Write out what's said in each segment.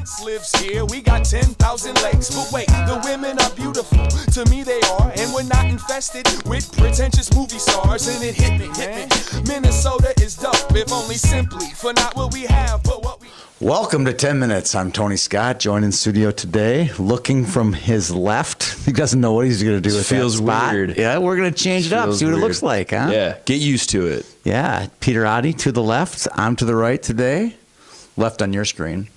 prince lives here. We got 10,000 lakes. But wait, the women are beautiful. To me they are. And we're not infested with pretentious movie stars. And it hit me, Minnesota is dope. If only simply for not what we have, but what we... Welcome to 10 Minutes. I'm Tony Scott, joined in studio today, looking from his left. He doesn't know what he's going to do with feels that spot. Weird. Yeah, we're going to change it up, see what it looks like, huh? Yeah, get used to it. Yeah, Peter Adi to the left. I'm to the right today. Left on your screen.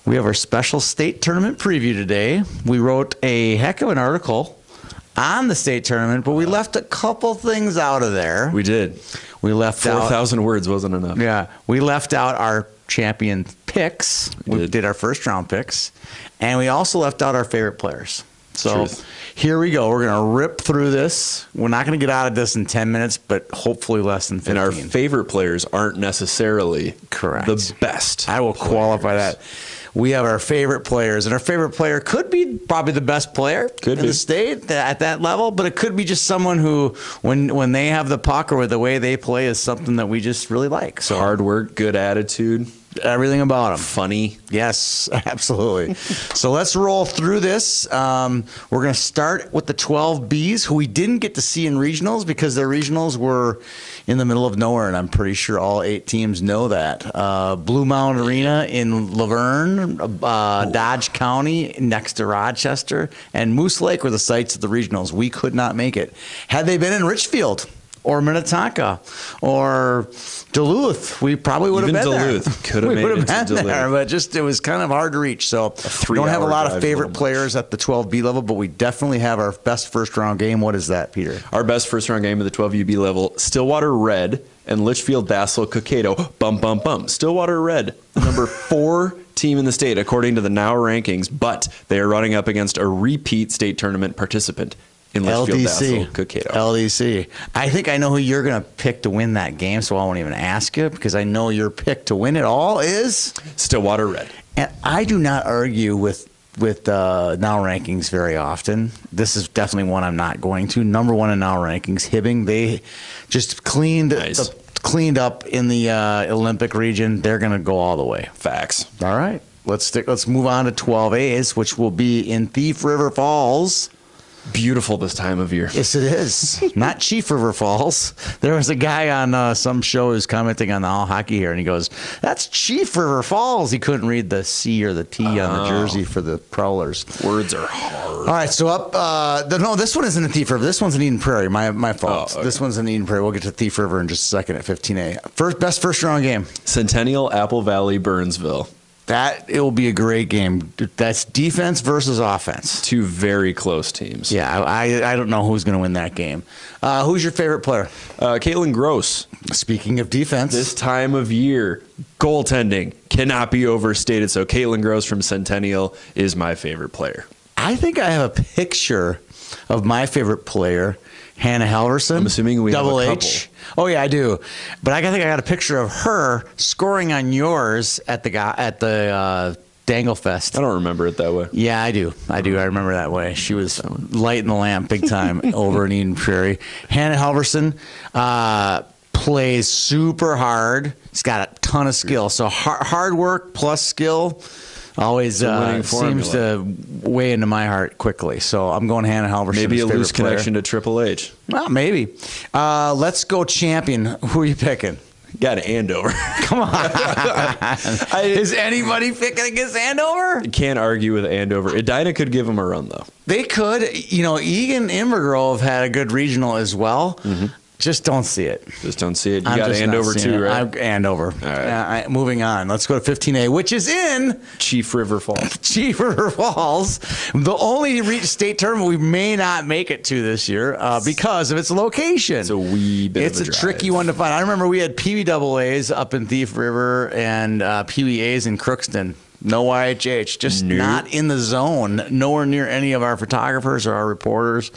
We have our special state tournament preview today. We wrote a heck of an article on the state tournament, but we left a couple things out of there. We did. We left 4,000 words wasn't enough. Yeah, we left out our champion picks. We did our first round picks, and we also left out our favorite players. So here we go. We're going to rip through this. We're not going to get out of this in 10 minutes, but hopefully less than 15. And our favorite players aren't necessarily correct. The best. I will qualify that. We have our favorite players, and our favorite player could be probably the best player in the state at that level, but it could be just someone who, when they have the puck or the way they play, is something that we just really like. So hard work, good attitude. Everything about them. Funny. Yes, absolutely. So let's roll through this. We're going to start with the 12 Bs, who we didn't get to see in regionals because their regionals were in the middle of nowhere, and I'm pretty sure all 8 teams know that. Blue Mountain Arena in Laverne, Dodge County next to Rochester, and Moose Lake were the sites of the regionals. We could not make it. Had they been in Richfield or Minnetonka or Duluth, we probably would have been there. Duluth could have made it to Duluth. There, but just it was kind of hard to reach. So we don't have a lot of favorite players at the 12B level, but we definitely have our best first round game. What is that, Peter? Our best first round game at the 12UB level: Stillwater Red and Litchfield Dassel Cokato. Bum bum bum. Stillwater Red, the number 4 team in the state according to the Now rankings, but they are running up against a repeat state tournament participant in Litchfield Dassel Cokato. LDC. I think I know who you're going to pick to win that game, so I won't even ask you because I know your pick to win it all is Stillwater Red. And I do not argue with Now rankings very often. This is definitely one I'm not going to. Number 1 in Now rankings, Hibbing. They just cleaned up in the Olympic region. They're going to go all the way. Facts. All right. Let's move on to 12As, which will be in Thief River Falls. Beautiful this time of year. Yes, it is. Not Chief River Falls. There was a guy on some show who's commenting on the all hockey here, and he goes, "That's Chief River Falls." He couldn't read the C or the T on the jersey for the Prowlers. Words are hard. All right, so up. No, this one isn't in Thief River. This one's in Eden Prairie. My fault. Oh, okay. This one's in Eden Prairie. We'll get to Thief River in just a second at 15A. Best first round game. Centennial, Apple Valley, Burnsville. It will be a great game. That's defense versus offense. 2 very close teams. Yeah, I don't know who's going to win that game. Who's your favorite player? Caitlin Gross. Speaking of defense. This time of year, goaltending cannot be overstated. So Caitlin Gross from Centennial is my favorite player. I think I have a picture of my favorite player, Hannah Halverson. I'm assuming we Double have a H. couple. Oh yeah, I do. But I think I got a picture of her scoring on yours at the Danglefest. I don't remember it that way. Yeah, I do. I remember that way. She was lighting the lamp big time over in Eden Prairie. Hannah Halverson plays super hard. She's got a ton of skill. So hard work plus skill always seems to weigh into my heart quickly. So I'm going Hannah Halverson. Maybe a loose connection to Triple H. Well, maybe. Let's go champion. Who are you picking? Got Andover. Come on. Is anybody picking against Andover? Can't argue with Andover. Edina could give them a run, though. They could. Egan Invergrove had a good regional as well. Mm-hmm. Just don't see it. Just don't see it. You got Andover too, right? Andover. All right. Moving on. Let's go to 15A, which is in Chief River Falls. Chief River Falls. The only state tournament we may not make it to this year because of its location. It's a wee bit It's of a a tricky one to find. I remember we had Pee Wee AA's up in Thief River and Pee Wee A's in Crookston. No YHH, just not in the zone, nowhere near any of our photographers or our reporters,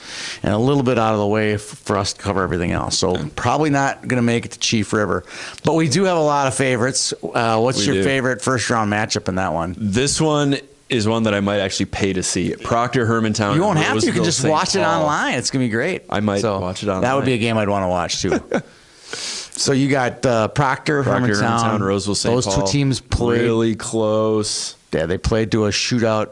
and a little bit out of the way for us to cover everything else. So probably not going to make it to Chief River. But we do have a lot of favorites. What's your favorite first-round matchup in that one? This one is one that I might actually pay to see. Proctor Hermantown. You won't have to. You can just watch it online. It's going to be great. I might watch it online. That would be a game I'd want to watch, too. So you got Proctor, Hermantown, Roseville, St. Paul. Those two teams played really close. Yeah, they played to a shootout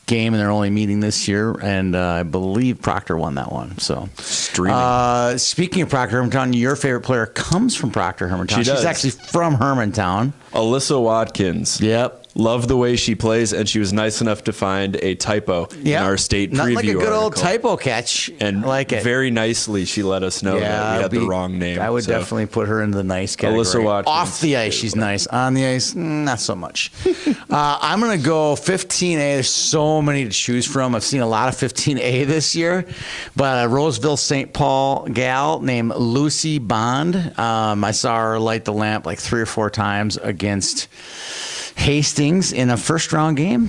game in their only meeting this year, and I believe Proctor won that one. So, speaking of Proctor Hermantown, your favorite player comes from Proctor Hermantown. She's actually from Hermantown. Alyssa Watkins. Yep. Love the way she plays, and she was nice enough to find a typo in our state preview Not like a good old article. typo catch. And I like it. very nicely, she let us know that we had the wrong name. I would definitely put her in the nice category. Alyssa Watkins. Off the ice, she's nice. On the ice, not so much. I'm going to go 15A. There's so many to choose from. I've seen a lot of 15A this year. But a Roseville St. Paul gal named Lucy Bond. I saw her light the lamp like 3 or 4 times against Hastings in a first-round game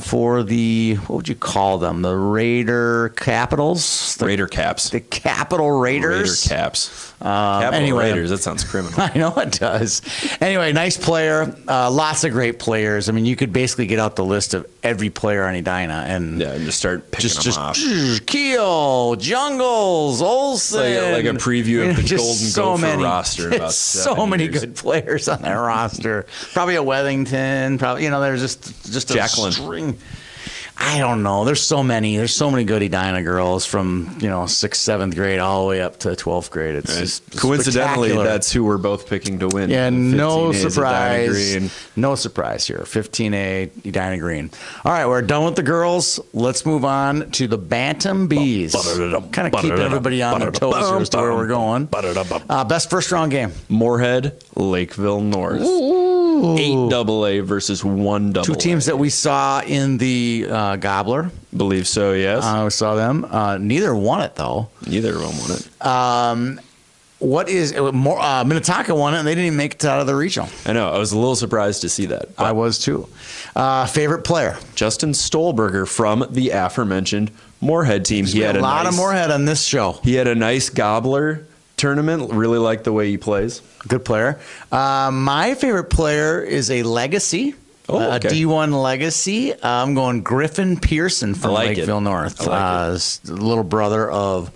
for the, what would you call them? The Raider Capitals? Raider Caps. The Capital Raiders. Raider Caps. Capital Raiders, that sounds criminal. I know it does. Anyway, nice player. Lots of great players. I mean, you could basically get out the list of every player on Edina and just start picking them off. Keel, Jungles, Olsen. Like a preview of the just Golden Gopher roster. In about so many years. good players on that roster. Probably a Wethington. Probably, there's just a Jacqueline. string. I don't know. There's so many. There's so many good Edina girls from 6th, 7th grade all the way up to 12th grade. It's just coincidentally spectacular. That's who we're both picking to win. Yeah, no 15A is Edina surprise. Green. No surprise here. 15A, Edina Green. All right, we're done with the girls. Let's move on to the Bantam Bees. Kind of keeping everybody on their toes here as to where we're going. Best first round game. Moorhead, Lakeville North. 8AA versus 1AA. 2 teams that we saw in the Gobbler. Believe so, yes. We saw them. Neither won it, though. Neither of them won it. What is Minnetonka won it, and they didn't even make it out of the regional. I know. I was a little surprised to see that. I was, too. Favorite player? Justin Stolberger from the aforementioned Moorhead team. He had a lot of Moorhead on this show. He had a nice Gobbler tournament. Really like the way he plays. Good player. My favorite player is a legacy. A D1 legacy. I'm going Griffin Pearson from Lakeville North. The little brother of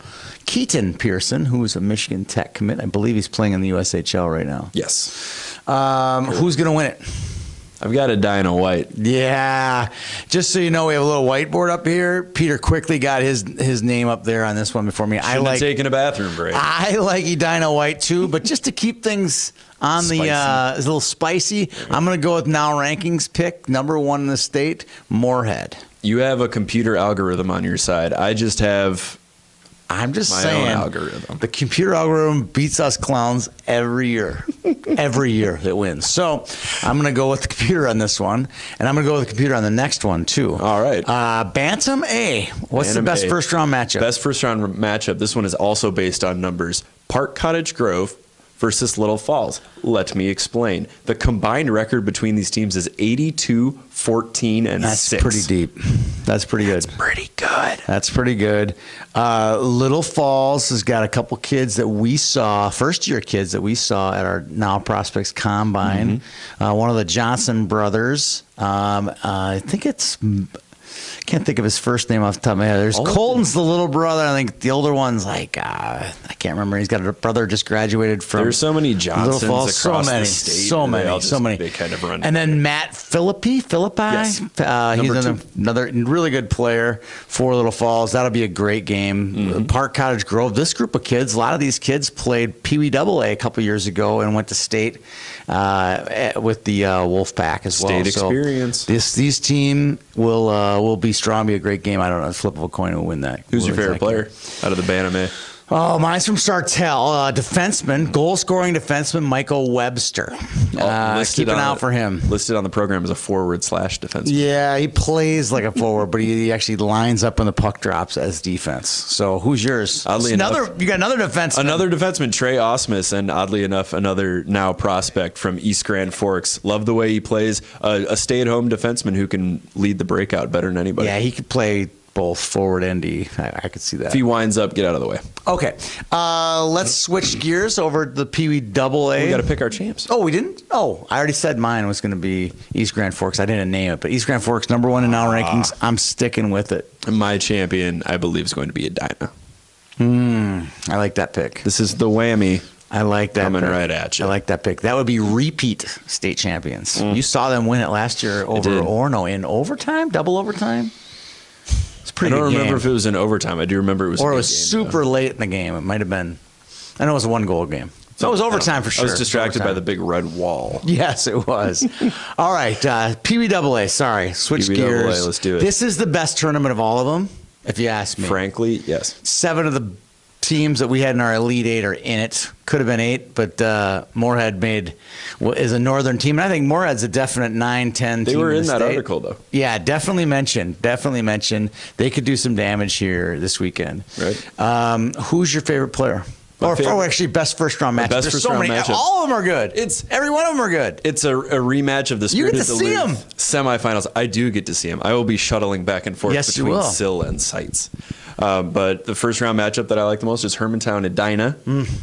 Keaton Pearson, who is a Michigan Tech commit. I believe he's playing in the USHL right now. Yes. Who's going to win it? I've got Edina White. Yeah. Just so you know, we have a little whiteboard up here. Peter quickly got his name up there on this one before me. Shouldn't have taken a bathroom break. I like Edina White too, but just to keep things on Spicy. a little spicy, I'm going to go with Now Rankings pick, number 1 in the state, Moorhead. You have a computer algorithm on your side. I just have I'm just my saying, own algorithm. The computer algorithm beats us clowns every year. Every year it wins. So I'm going to go with the computer on this one, and I'm going to go with the computer on the next one, too. All right. Bantam A. What's Bantam the best A. first-round matchup? Best first-round matchup. This one is also based on numbers. Park Cottage Grove versus Little Falls. Let me explain. The combined record between these teams is 82, 14, and 6. That's pretty deep. That's pretty good. Pretty good. That's pretty good. Little Falls has got a couple kids that we saw, first-year kids that we saw at our Now Prospects Combine. One of the Johnson brothers. I think it's... Can't think of his first name off the top of my head. There's Colton's the little brother. I think the older one's like I can't remember. He's got a brother just graduated from. There's so many Johnsons across the state. So many. They kind of run. And then Matt Philippi. Yes. He's another really good player for Little Falls. That'll be a great game. Park Cottage Grove. This group of kids, a lot of these kids played Pee Wee AA a couple years ago and went to state with the Wolf Pack as well. State experience. So these team will be strong. Be a great game. I don't know. Flip of a coin will win that. Who's your favorite player out of the Bantam A? Oh, mine's from Sartell. Defenseman, goal-scoring defenseman Michael Webster. Keep an eye out for him. Listed on the program as a forward/defenseman. Yeah, he plays like a forward, but he actually lines up when the puck drops as defense. So who's yours? Oddly enough, you got another defenseman. Another defenseman, Trey Osmus, and oddly enough, another Now prospect from East Grand Forks. Love the way he plays. A stay-at-home defenseman who can lead the breakout better than anybody. Yeah, he could play both forward and D. I could see that. If he winds up, get out of the way. Okay. Let's switch gears over to the Pee Wee AA. We got to pick our champs. Oh, we didn't? Oh, I already said mine was going to be East Grand Forks. I didn't name it, but East Grand Forks, number 1 in Now Rankings. I'm sticking with it. My champion, I believe, is going to be Edina. I like that pick. This is the whammy I like that. Coming pick. right at you. I like that pick. That would be repeat state champions. You saw them win it last year over Orono in overtime, double overtime. It's pretty. I don't good remember game. if it was in overtime. I do remember it was. Or a it good was game, super late in the game. It might have been. I know it was a 1-goal game. So it was overtime for sure. I was distracted by Overtime. the big red wall. Yes, it was. All right, Pee Wee AA. Sorry, switch Pee Wee AA, gears. let's do it. This is the best tournament of all of them, if you ask me. Frankly, yes. 7 of the teams that we had in our Elite 8 are in it. Could have been 8, but Moorhead is a northern team. And I think Moorhead's a definite 9-10 team. They were in the that state. article, though. Yeah, definitely mentioned. They could do some damage here this weekend. Right. Who's your favorite player? Or actually, best first round matchup. best There's first so round many. matchup. All of them are good. Every one of them are good. It's a rematch of the You get Spirited to see Duluth 'em. semifinals. I do get to see them. I will be shuttling back and forth Yes, you between will. Sill and Sites. But the first round matchup that I like the most is Hermantown and Edina.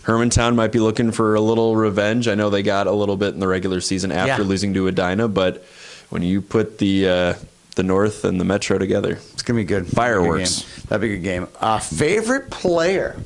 Hermantown might be looking for a little revenge. I know they got a little bit in the regular season after losing to Edina, but when you put the North and the Metro together, It's gonna be good. Fireworks. That'd be a good game. Favorite player?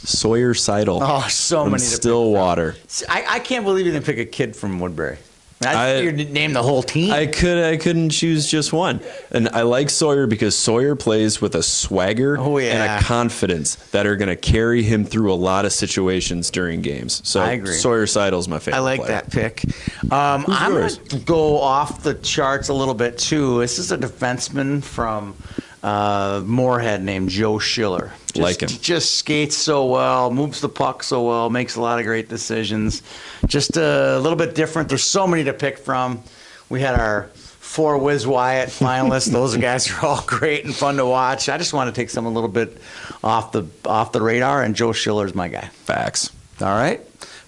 Sawyer Seidel. Oh, so from many to pick Stillwater. I can't believe you didn't pick a kid from Woodbury. I- You name the whole team. I couldn't choose just one. And I like Sawyer because Sawyer plays with a swagger Oh, yeah. and a confidence that are going to carry him through a lot of situations during games. So I agree. Sawyer Seidel's my favorite I like player. that pick. I'm going yours? to go off the charts a little bit, too. This is a defenseman from Moorhead named Joe Schiller. Like him. Just skates so well, moves the puck so well, makes a lot of great decisions. Just a little bit different. There's so many to pick from. We had our 4 Wiz Wyatt finalists. Those guys are all great and fun to watch. I just want to take some a little bit off the radar, and Joe Schiller's my guy. Facts. All right.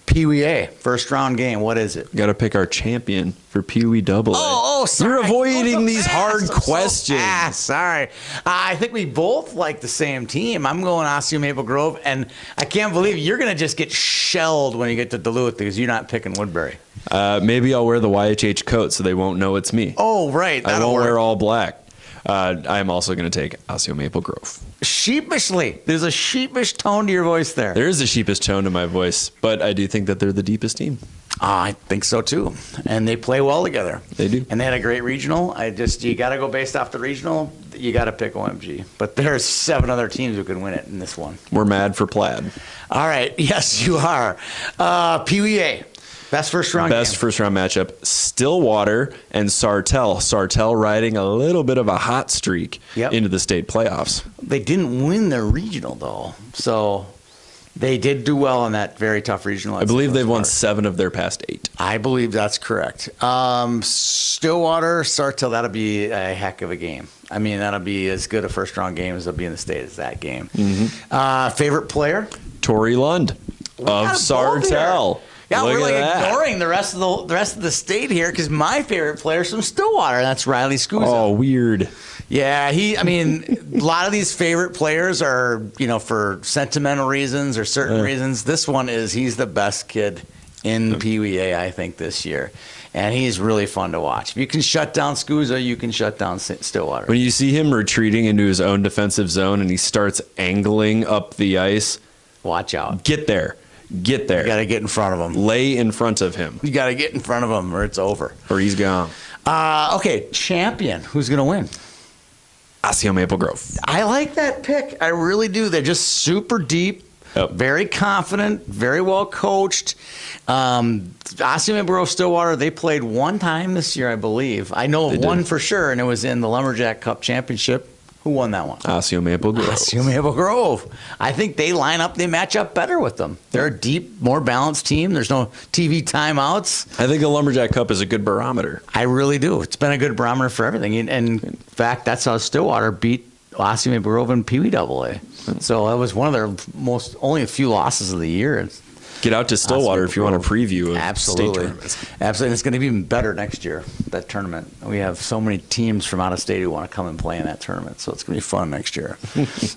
Pee Wee A, first round game. What is it? Got to pick our champion for Pee Wee Double A. Oh, sorry. You're avoiding So these fast. hard I'm so questions. fast. Sorry. I think we both like the same team. I'm going Osseo Maple Grove, and I can't believe you're going to just get shelled when you get to Duluth because you're not picking Woodbury. Maybe I'll wear the YHH coat so they won't know it's me. Oh, right. I That'll won't wear work. all black. I'm also going to take Osseo Maple Grove. Sheepishly. There's a sheepish tone to your voice there. There is a sheepish tone to my voice, but I do think that they're the deepest team. I think so too, and they play well together. They do. And they had a great regional. You got to go based off the regional. You got to pick OMG. But there's 7 other teams who can win it in this one. We're mad for plaid. All right. Yes, you are. Pee Wee A. Best first round Best game. first round matchup, Stillwater and Sartell. Sartell riding a little bit of a hot streak into the state playoffs. They didn't win their regional though, so they did do well in that very tough regional. I believe they've won 7 of their past 8. I believe that's correct. Stillwater, Sartell, that'll be a heck of a game. I mean, that'll be as good a first round game as there'll be in the state as that game. Favorite player? Tori Lund of Sartell. Yeah, Look we're at like that. ignoring the rest of the state here because my favorite player is from Stillwater. And that's Riley Scusa. Oh, weird. Yeah, a lot of these favorite players are, for sentimental reasons or certain reasons. This one he's the best kid in Pee Wee A, I think, this year. And he's really fun to watch. If you can shut down Scusa, you can shut down Stillwater. When you see him retreating into his own defensive zone and he starts angling up the ice, watch out. get there. Get there. You got to get in front of him. Lay in front of him. You got to get in front of him or it's over. Or he's gone. Okay, champion. Who's going to win? Osseo Maple Grove. I like that pick. I really do. They're just super deep, very confident, very well coached. Osseo Maple Grove Stillwater, they played one time this year, I believe. I know of one for sure, and it was in the Lumberjack Cup Championship. Who won that one? Osseo Maple Grove. Osseo Maple Grove. I think they match up better with them. They're a deep, more balanced team. There's no TV timeouts. I think the Lumberjack Cup is a good barometer. I really do. It's been a good barometer for everything. And in fact, that's how Stillwater beat Osseo Maple Grove and Pee Wee AA. So that was one of their only a few losses of the year. Get out to Stillwater if you want a preview of state tournaments. Absolutely. And it's going to be even better next year, that tournament. We have so many teams from out of state who want to come and play in that tournament, so it's going to be fun next year.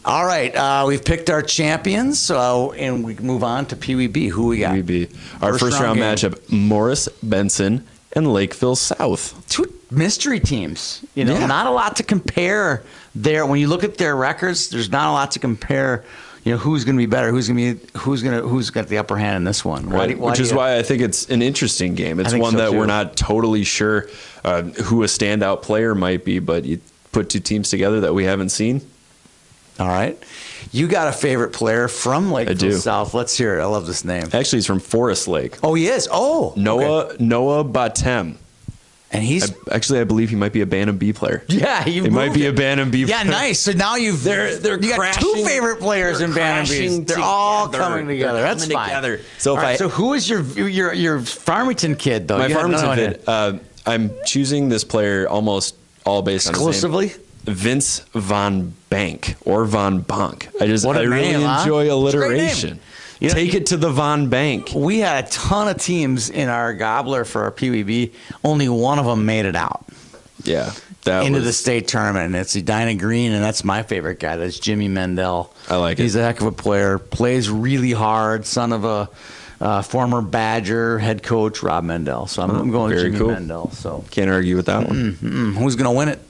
All right, we've picked our champions, and we can move on to Pee Wee B. Who we got? Pee Wee B. Our first round game. matchup, Morris Benson and Lakeville South. 2 mystery teams. Not a lot to compare there. When you look at their records, there's not a lot to compare. who's going to be better, who's got the upper hand in this one. Right. Which is why I think it's an interesting game. It's one that we're not totally sure who a standout player might be, but you put two teams together that we haven't seen. All right. You got a favorite player from Lakeville South. Let's hear it. I love this name. Actually, he's from Forest Lake. Oh, he is? Oh. Noah Batem. And he's I believe he might be a Bantam B player. Yeah, he might be a Bantam B player. Yeah, nice. So now you got two favorite players in Bantam B. They're all coming together. That's fine. So who is your Farmington kid though? My Farmington kid. I'm choosing this player almost all based on exclusively his name. Vince Von Bank or Von Bonk. I really enjoy alliteration. Take it to the Von Bank. We had a ton of teams in our gobbler for our PWB. Only one of them made it out. Yeah. Into the state tournament. And it's Edina Green, and that's my favorite guy. That's Jimmy Mendel. I like it. He's a heck of a player. Plays really hard. Son of a former Badger head coach, Rob Mendel. So I'm going with Jimmy Mendel. So can't argue with that one. Who's going to win it?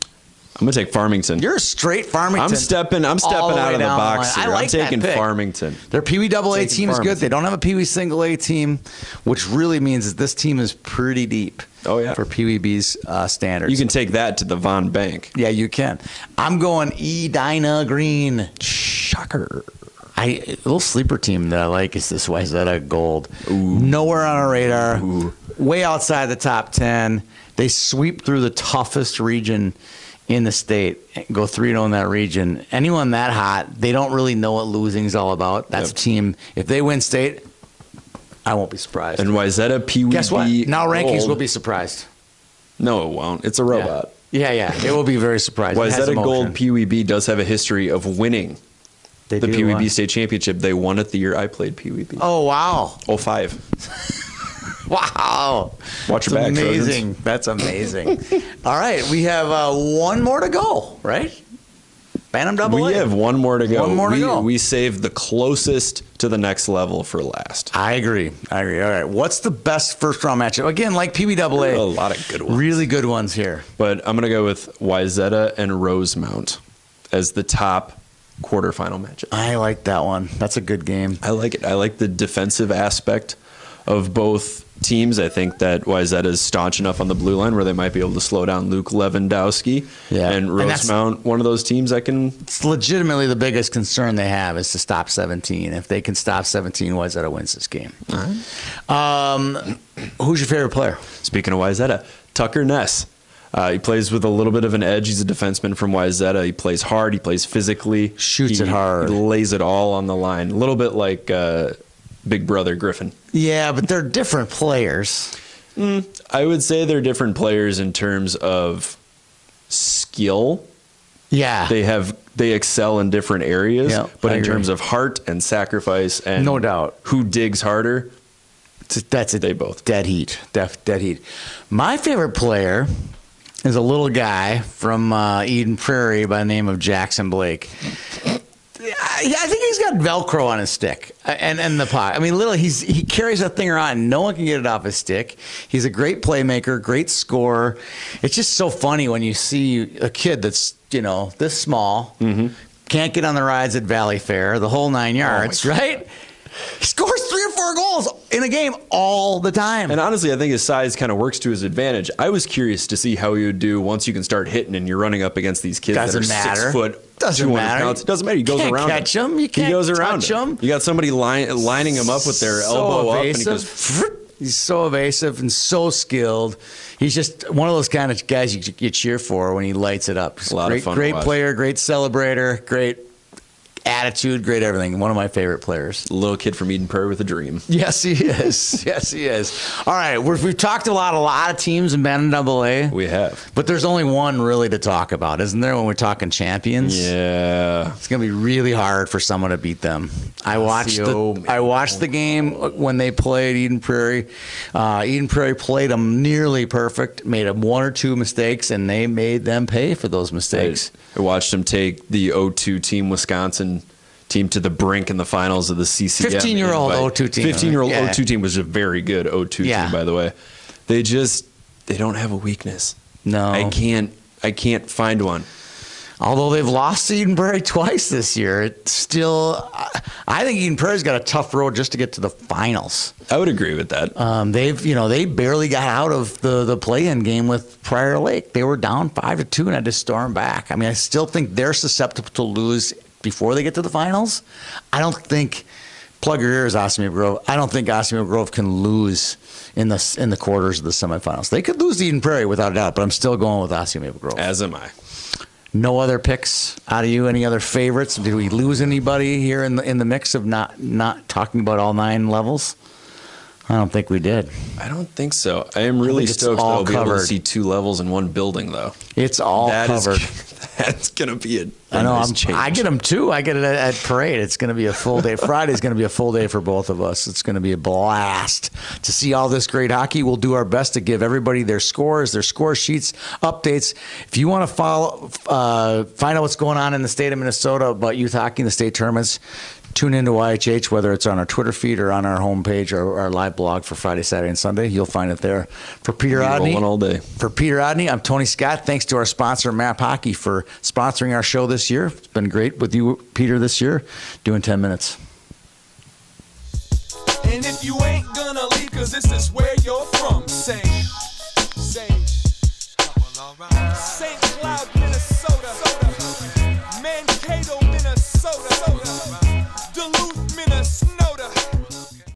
I'm gonna take Farmington. You're a straight Farmington. I'm stepping out of the box here. I'm taking Farmington. Their Pee Wee AA team is good. They don't have a Pee Wee single A team, which really means that this team is pretty deep. Oh yeah, for Pee Wee B's standards. You can take that to the Von Bank. Yeah, you can. I'm going Edina Green. Shocker. A little sleeper team that I like is this Wayzata Gold. Ooh. Nowhere on our radar. Ooh. Way outside the top 10. They sweep through the toughest region in the state, go 3-0 in that region. Anyone that hot, they don't really know what losing's all about. That's a team. If they win state, I won't be surprised. And Wayzata Pee Wee. Guess what? Now rankings will be surprised. No, it won't. It's a robot. Yeah. It will be very surprising. Wayzata Gold Pee Wee B does have a history of winning the Pee Wee B state championship. They won it the year I played Pee Wee B. Oh, wow. 05. Wow. Watch your back, amazing. That's amazing. All right. We have one more to go, right? Bantam AA. We have one more to go. One more to go. We saved the closest to the next level for last. I agree. All right. What's the best first-round matchup? Again, like Pee Wee AA. A lot of good ones. Really good ones here. But I'm going to go with Wayzata and Rosemount as the top quarterfinal matchup. I like that one. That's a good game. I like it. I like the defensive aspect of both teams. I think that Wayzata is staunch enough on the blue line where they might be able to slow down Luke Lewandowski. Yeah. And Rosemount, one of those teams that can... It's legitimately the biggest concern they have is to stop 17. If they can stop 17, Wayzata wins this game. All right. Who's your favorite player? Speaking of Wayzata, Tucker Ness. He plays with a little bit of an edge. He's a defenseman from Wayzata. He plays hard. He plays physically. Shoots it hard. He lays it all on the line. A little bit like Big Brother Griffin. Yeah, but they're different players. I would say they're different players in terms of skill. Yeah. They excel in different areas. Yeah, but in terms of heart and sacrifice and no doubt who digs harder, they both. Dead heat. Dead heat. My favorite player is a little guy from Eden Prairie by the name of Jackson Blake. I think he's got Velcro on his stick and the puck. I mean, literally, he carries that thing around and no one can get it off his stick. He's a great playmaker, great scorer. It's just so funny when you see a kid that's, this small, can't get on the rides at Valley Fair, the whole 9 yards, right? He scores 3 or 4 goals in a game all the time. And honestly, I think his size kind of works to his advantage. I was curious to see how he would do once you can start hitting and you're running up against these kids that are 6 foot, 200 pounds. Doesn't matter. He goes around catch him. You can't he goes around touch him. You got somebody lining him up with their elbow up, and he goes. He's so evasive and so skilled. He's just one of those kind of guys you cheer for when he lights it up. He's a lot of fun. Great player, great celebrator, great attitude, great everything. One of my favorite players. Little kid from Eden Prairie with a dream. Yes, he is. Yes, he is. All right, we've talked a lot of teams in Bantam AA. We have. But there's only one really to talk about, isn't there, when we're talking champions? Yeah. It's going to be really hard for someone to beat them. I watched the game when they played Eden Prairie. Eden Prairie played them nearly perfect, made 1 or 2 mistakes, and they made them pay for those mistakes. I watched them take the O2 Team Wisconsin team to the brink in the finals of the CCM. 15-year-old O2 team. 15-year-old O2 team was a very good O2 team, by the way. They don't have a weakness. No. I can't find one. Although they've lost to Eden Prairie twice this year, it's still, I think Eden Prairie's got a tough road just to get to the finals. I would agree with that. They barely got out of the play-in game with Prior Lake. They were down 5-2 and had to storm back. I mean, I still think they're susceptible to lose before they get to the finals. I don't think, plug your ears, Osseo Grove. I don't think Osseo Grove can lose in the quarters of the semifinals. They could lose to Eden Prairie without a doubt, but I'm still going with Osseo Grove. As am I. No other picks out of you? Any other favorites? Did we lose anybody here in the mix of not talking about all 9 levels? I don't think we did. I don't think so. I am really stoked that I'll be able to see 2 levels in one building, though. It's all covered. That's going to be I know. nice change. I get them too. I get it at Parade. It's going to be a full day. Friday's going to be a full day for both of us. It's going to be a blast to see all this great hockey. We'll do our best to give everybody their scores, their score sheets, updates. If you want to find out what's going on in the state of Minnesota about youth hockey in the state tournaments, tune into YHH, whether it's on our Twitter feed or on our homepage or our live blog for Friday, Saturday, and Sunday. You'll find it there. For Peter Odney, all day. For Peter Odney, I'm Tony Scott. Thanks to our sponsor, Map Hockey, for sponsoring our show this year. It's been great with you, Peter, this year, doing 10 minutes. And if you ain't gonna leave, 'cause this is where you're from, say